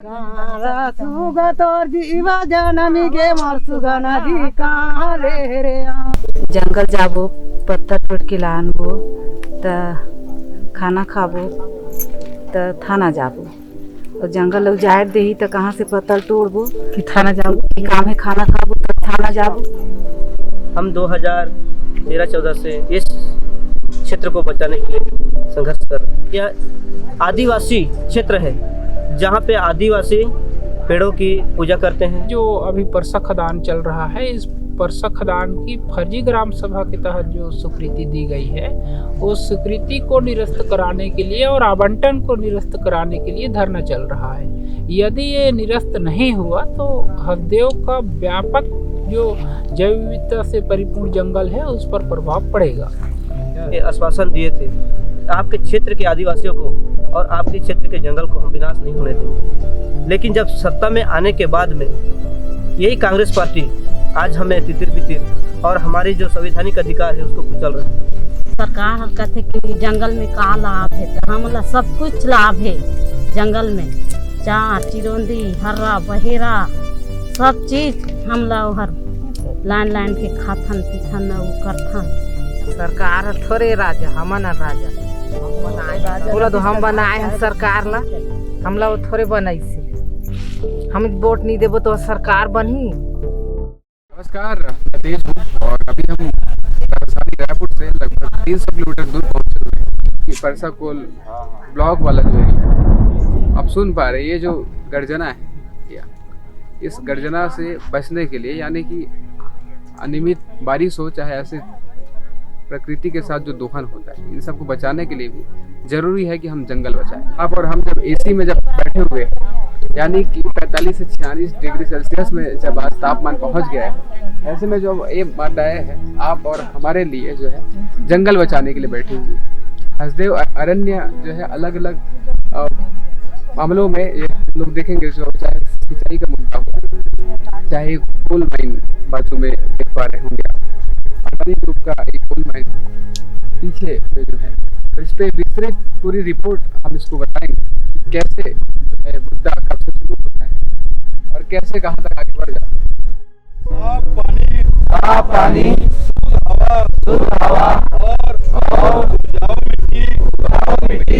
सुगा तोर जीवा जननी के मोर सुगा नदी कहाँ ले रे जंगल जाबो, पत्ता टूट के लानबो, त खाना खाबो, त थाना जाबो। और जंगल उजाड़ देही त कहाँ से पत्ता तोड़बो कि थाना जाबो, कि काम है खाना खाबो त थाना जाबो। हम 2013-14 से इस क्षेत्र को बचाने के लिए संघर्ष कर रहे हैं। यह आदिवासी क्षेत्र है जहाँ पे आदिवासी पेड़ों की पूजा करते हैं। जो अभी परसा खदान चल रहा है, इस परसा खदान की फर्जी ग्राम सभा के तहत जो स्वीकृति दी गई है, उस स्वीकृति को निरस्त कराने के लिए और आवंटन को निरस्त कराने के लिए धरना चल रहा है। यदि ये निरस्त नहीं हुआ तो हसदेव का व्यापक जो जैव विविधता से परिपूर्ण जंगल है उस पर प्रभाव पड़ेगा। ये आश्वासन दिए थे आपके क्षेत्र के आदिवासियों को और आपके क्षेत्र के जंगल को हम विनाश नहीं होने देंगे, लेकिन जब सत्ता में आने के बाद में यही कांग्रेस पार्टी आज हमें तितिर बितिर और हमारी जो संवैधानिक अधिकार है उसको कुचल रही है। सरकार कहते कि जंगल में का लाभ है, तो हमला सब कुछ लाभ है जंगल में, चार चिरौंदी हर्रा बहेरा सब चीज हमला हर लाइन लाइन के खाथन पीथन उ करथन। सरकार थोड़े राजा, हमन राजा बोला तो हम बनाए हैं सरकार ला, हमला वो थोड़े बनाई से हम वोट नहीं देबो तो सरकार बनी। नमस्कार, मैं तेज हूँ और अभी हम राजधानी रायपुर से लगभग 300 किलोमीटर दूर पहुँचे हुए हैं। परसा कोल ब्लॉक वाला जो एरिया है, आप सुन पा रहे ये जो गर्जना है, या इस गर्जना से बचने के लिए, यानी कि अनियमित बारिश हो चाहे ऐसे प्रकृति के साथ जो दोहन होता है, इन सबको बचाने के लिए भी जरूरी है कि हम जंगल बचाएं। आप और हम जब एसी में जब बैठे हुए हैं, यानी कि 45 से 46 डिग्री सेल्सियस में जब आज तापमान पहुंच गया है, ऐसे में जो ये माताएं हैं आप और हमारे लिए जो है जंगल बचाने के लिए बैठी हुई है। हसदेव अरण्य जो है अलग अलग मामलों में ये लोग देखेंगे, जो चाहे सिंचाई का मुद्दा हो, चाहे कोल माइन बाजू में देख पा रहे होंगे आप, अडानी ग्रुप का एक कोल माइन पीछे जो है, और इस पर विस्तृत पूरी रिपोर्ट हम इसको बताएंगे कैसे जो है मुद्दा कब से शुरू होता है और कैसे कहाँ तक आगे बढ़ जाता है। साफ पानी, शुद्ध हवा और उपजाऊ मिट्टी बचाएंगे।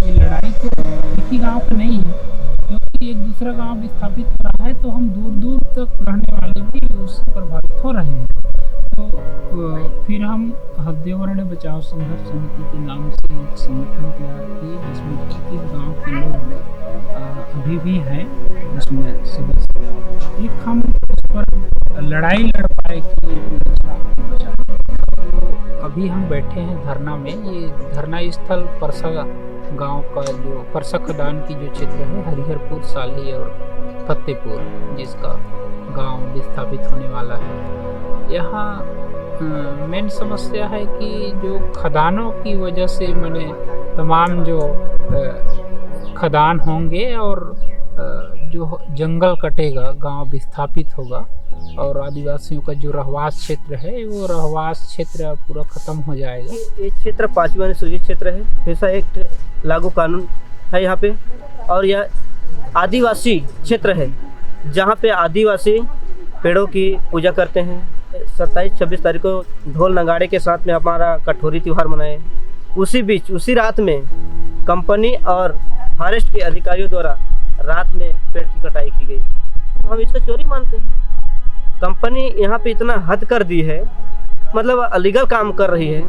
ये लड़ाई तो एक ही गांव का नहीं है, क्योंकि एक दूसरा गांव विस्थापित हो रहा है तो हम दूर दूर तक रहने वाले भी उससे प्रभावित हो रहे हैं। तो फिर हम हसदेव अरण्य बचाओ संघर्ष समिति के नाम से एक संगठन तैयार किए, जिसमें 35 गाँव के लोग अभी भी हैं उसमें सदस्य। एक हम उस पर लड़ाई लड़ पाए कि अभी हम बैठे हैं धरना में। ये धरना स्थल परसा गांव का जो परसा खदान की जो क्षेत्र है, हरिहरपुर, साली और फतेहपुर, जिसका गांव विस्थापित होने वाला है। यहाँ मेन समस्या है कि जो खदानों की वजह से मैंने तमाम जो खदान होंगे और जो जंगल कटेगा, गांव विस्थापित होगा और आदिवासियों का जो रहवास क्षेत्र है वो रहवास क्षेत्र पूरा खत्म हो जाएगा। ये क्षेत्र 5वां अनुसूचित क्षेत्र है, ऐसा एक लागू कानून है यहाँ पे, और यह आदिवासी क्षेत्र है जहाँ पे आदिवासी पेड़ों की पूजा करते हैं। 27-26 तारीख को ढोल नगाड़े के साथ में हमारा कठोरी त्यौहार मनाए। उसी बीच उसी रात में कंपनी और फॉरेस्ट के अधिकारियों द्वारा रात में पेड़ की कटाई की गई। तो हम इसको चोरी मानते हैं। कंपनी यहाँ पे इतना हद कर दी है, मतलब अलीगल काम कर रही है,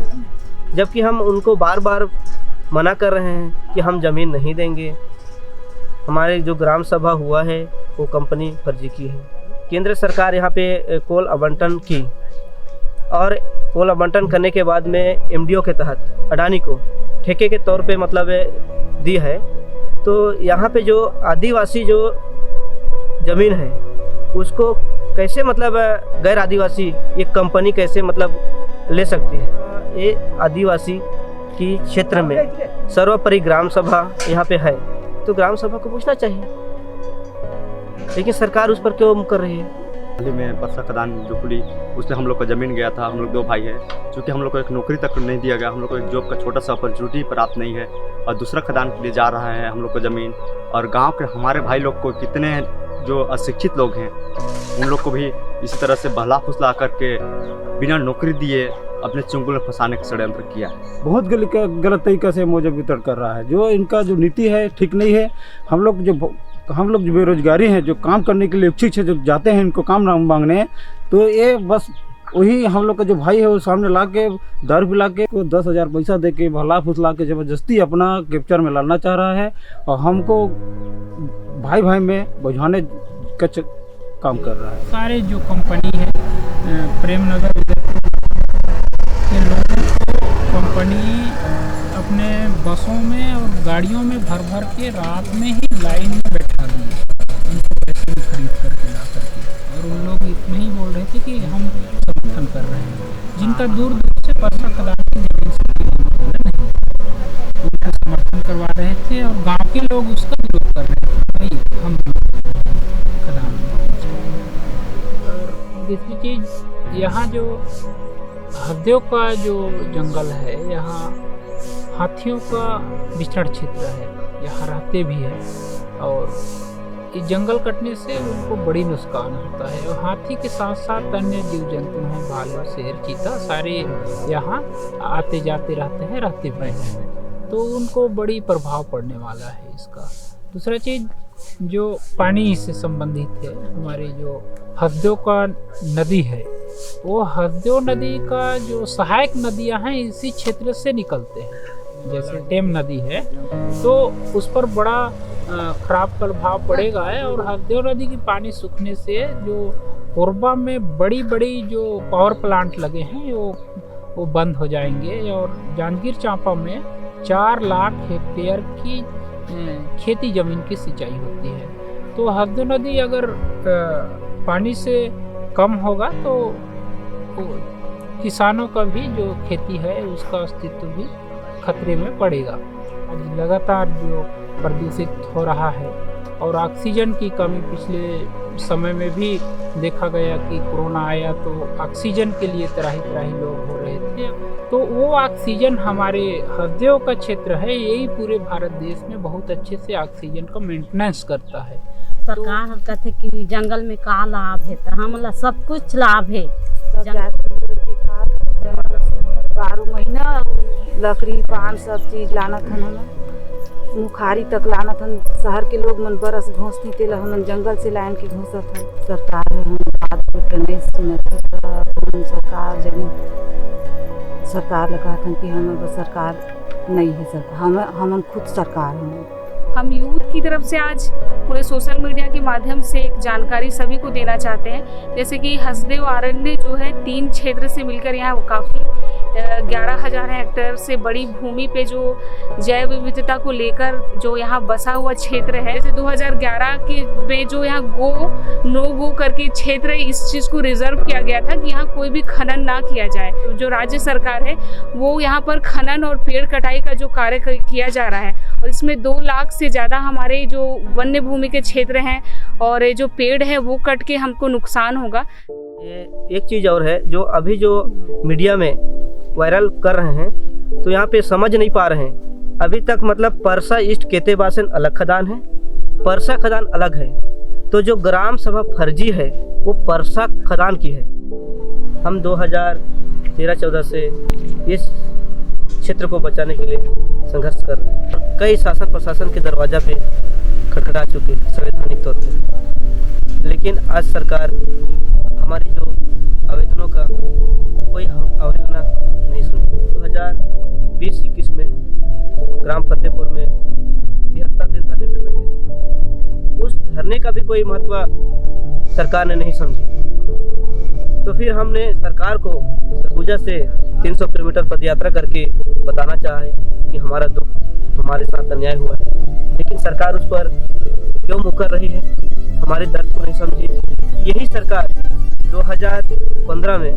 जबकि हम उनको बार बार मना कर रहे हैं कि हम ज़मीन नहीं देंगे। हमारे जो ग्राम सभा हुआ है वो कंपनी फर्जी की है। केंद्र सरकार यहाँ पे कोल आवंटन की और कोल आवंटन करने के बाद में एमडीओ के तहत अडानी को ठेके के तौर पे मतलब दी है। तो यहाँ पे जो आदिवासी जो ज़मीन है उसको कैसे मतलब गैर आदिवासी ये कंपनी कैसे मतलब ले सकती है। ये आदिवासी की क्षेत्र में सर्वोपरि ग्राम सभा यहाँ पे है, तो ग्राम सभा को पूछना चाहिए, लेकिन सरकार उस पर क्यों कर रही है। हाल ही में परसा खदान जो खुली उसमें हम लोग का ज़मीन गया था। हम लोग 2 भाई हैं, क्योंकि हम लोग को एक नौकरी तक नहीं दिया गया, हम लोग को एक जॉब का छोटा सा अपॉर्चुनिटी प्राप्त नहीं है और दूसरा खदान के लिए जा रहा है हम लोग को ज़मीन। और गांव के हमारे भाई लोग को कितने जो अशिक्षित लोग हैं उन लोग को भी इसी तरह से बहला फुसला करके बिना नौकरी दिए अपने चुंगल में फंसाने का षड्यंत्र किया है। बहुत गलत तरीक़े से मौजा वितरण कर रहा है। जो इनका जो नीति है ठीक नहीं है। हम लोग जो बेरोजगारी हैं, जो काम करने के लिए इच्छुक है, जो जाते हैं इनको काम मांगने, तो ये बस वही हम लोग का जो भाई है वो सामने ला के दारू पिला के 10,000 पैसा दे के भला फुसला के ज़बरदस्ती अपना कैप्चर में लाना चाह रहा है और हमको भाई भाई में बुझाने का काम कर रहा है। सारे जो कंपनी है प्रेमनगर के लोगों को कंपनी अपने बसों में और गाड़ियों में भर भर के रात में ही लाइन में बैठा दिए, उनको पैसे में खरीद करके ला करके, और उन लोग इतने ही बोल रहे थे कि हम समर्थन कर रहे हैं, जिनका दूर दूर से परसा खदान की जमीन से नहीं, उनको समर्थन करवा रहे थे और गांव के लोग उसका विरोध कर रहे थे, भाई हम खदान। और दूसरी चीज़, यहाँ जो हरदेव का जो जंगल है, यहाँ हाथियों का विचरण क्षेत्र है, यहाँ रहते भी हैं और इस जंगल कटने से उनको बड़ी नुकसान होता है। और हाथी के साथ साथ अन्य जीव जंतु हैं, भालू, शेर, चीता, सारे यहाँ आते जाते रहते हैं, रहते भी हैं, तो उनको बड़ी प्रभाव पड़ने वाला है इसका। दूसरा चीज़ जो पानी से संबंधित है, हमारी जो हसदेव का नदी है, वो हसदेव नदी का जो सहायक नदियां हैं इसी क्षेत्र से निकलते हैं। जैसे टेम नदी है तो उस पर बड़ा खराब प्रभाव पड़ेगा है, और हसदेव नदी की पानी सूखने से जो कोरबा में बड़ी बड़ी जो पावर प्लांट लगे हैं वो बंद हो जाएंगे, और जांजगीर चांपा में 4 लाख हेक्टेयर की खेती ज़मीन की सिंचाई होती है। तो हसदेव नदी अगर पानी से कम होगा तो किसानों का भी जो खेती है उसका अस्तित्व भी खतरे में पड़ेगा। लगातार जो प्रदूषित हो रहा है और ऑक्सीजन की कमी पिछले समय में भी देखा गया कि कोरोना आया तो ऑक्सीजन के लिए त्राही लोग हो रहे थे, तो वो ऑक्सीजन हमारे हसदेव का क्षेत्र है, यही पूरे भारत देश में बहुत अच्छे से ऑक्सीजन का मेंटेनेंस करता है। सरकार कहते कि जंगल में का लाभ है, तो हमला सब कुछ लाभ है। 12 महीना लकड़ी पान सब चीज लाना था, हमें मुखारी तक लाना था। शहर के लोग मन बरस घोंसती तेल हम जंगल से लाइन के घोंसा था। सरकार हम बात नहीं सुने थे, सरकार जमीन सरकार लगा था कि हमें बस सरकार नहीं है, सरकार हम खुद सरकार हैं। हम यूथ की तरफ से आज पूरे सोशल मीडिया के माध्यम से एक जानकारी सभी को देना चाहते हैं। जैसे कि हसदेव अरण्य जो है 3 क्षेत्र से मिलकर यहाँ काफ़ी 11,000 हेक्टेयर से बड़ी भूमि पे जो जैव विविधता को लेकर जो यहाँ बसा हुआ क्षेत्र है। जैसे 2011 के में जो यहाँ नो गो करके क्षेत्र इस चीज़ को रिजर्व किया गया था कि यहाँ कोई भी खनन ना किया जाए। जो राज्य सरकार है वो यहाँ पर खनन और पेड़ कटाई का जो कार्य किया जा रहा है, और इसमें 2 लाख से ज़्यादा हमारे जो वन्य भूमि के क्षेत्र हैं और जो पेड़ है वो कट के हमको नुकसान होगा। एक चीज़ और है जो अभी जो मीडिया में वायरल कर रहे हैं, तो यहाँ पे समझ नहीं पा रहे हैं। अभी तक मतलब परसा ईस्ट केतेबासन अलग खदान है, परसा खदान अलग है, तो जो ग्राम सभा फर्जी है वो परसा खदान की है। हम 2013-14 से इस क्षेत्र को बचाने के लिए संघर्ष कर रहे हैं। कई शासन प्रशासन के दरवाजा पे खटखटा चुके संवैधानिक तौर पे, लेकिन आज सरकार हमारी जो आवेदनों का कोई अवहेलना नहीं सुनी। 2020-21 में ग्राम फतेहपुर में 73 दिन धरने पे बैठे थे, उस धरने का भी कोई महत्व सरकार ने नहीं समझी। तो फिर हमने सरकार को सरगुजा से 300 किलोमीटर पदयात्रा करके बताना चाहे कि हमारा दुख, हमारे साथ अन्याय हुआ है, लेकिन सरकार उस पर क्यों मुकर रही है, हमारे दर्द को नहीं समझी। यही सरकार 2015 में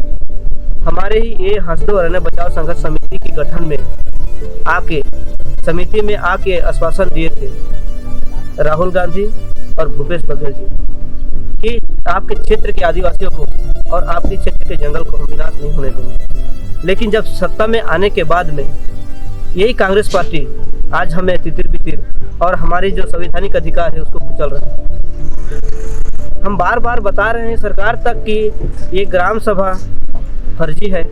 हमारे ही ये हसदेव अरण्य बचाओ संघर्ष समिति की गठन में समिति में आके आश्वासन दिए थे राहुल गांधी और भूपेश बघेल जी कि आपके क्षेत्र के आदिवासियों को और आपके क्षेत्र के जंगल को हम विनाश नहीं होने देंगे। लेकिन जब सत्ता में आने के बाद में यही कांग्रेस पार्टी आज हमें तितिर बितिर और हमारी जो संवैधानिक अधिकार है उसको कुचल रहे हैं। हम बार बार बता रहे हैं सरकार तक कि ये ग्राम सभा फर्जी है,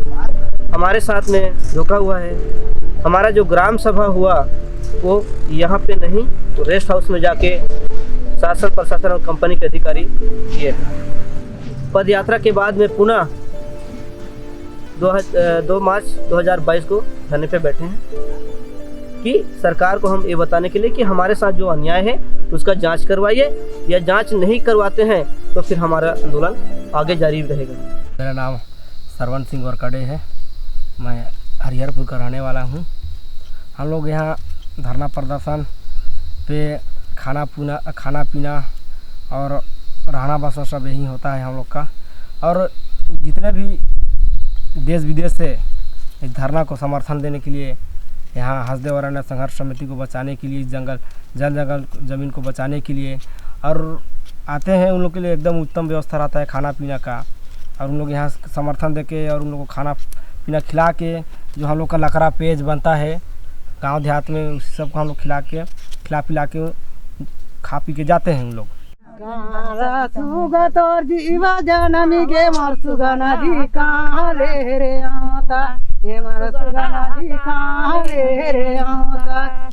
हमारे साथ में धोखा हुआ है। हमारा जो ग्राम सभा हुआ वो यहाँ पे नहीं, तो रेस्ट हाउस में जाके शासन प्रशासन और कंपनी के अधिकारी किए। पद यात्रा के बाद में पुनः 2 मार्च 2022 को धरने पे बैठे हैं कि सरकार को हम ये बताने के लिए कि हमारे साथ जो अन्याय है उसका जांच करवाइए, या जांच नहीं करवाते हैं तो फिर हमारा आंदोलन आगे जारी रहेगा। मेरा नाम सरवन सिंह वरकड़े है, मैं हरिहरपुर का रहने वाला हूँ। हम लोग यहाँ धरना प्रदर्शन पे खाना पीना और रहना बसा सब यही होता है हम लोग का। और जितने भी देश विदेश से इस धरना को समर्थन देने के लिए, यहाँ हसदेव अरण्य संघर्ष समिति को बचाने के लिए, जंगल ज़मीन को बचाने के लिए और आते हैं, उन लोग के लिए एकदम उत्तम व्यवस्था रहता है खाना पीना का। और उन लोग यहाँ समर्थन देके और उन लोग को खाना पीना खिला के, जो हम लोग का लकड़ा पेज बनता है गांव देहात में, उस सब को हम लोग खिला पिला के खा पी के जाते हैं उन लोग। सुगा तोर जीवा जनमी के मोर सुगा नदी कहाँ ले रे आता, ये मोर सुगा नदी कहाँ ले रे आता।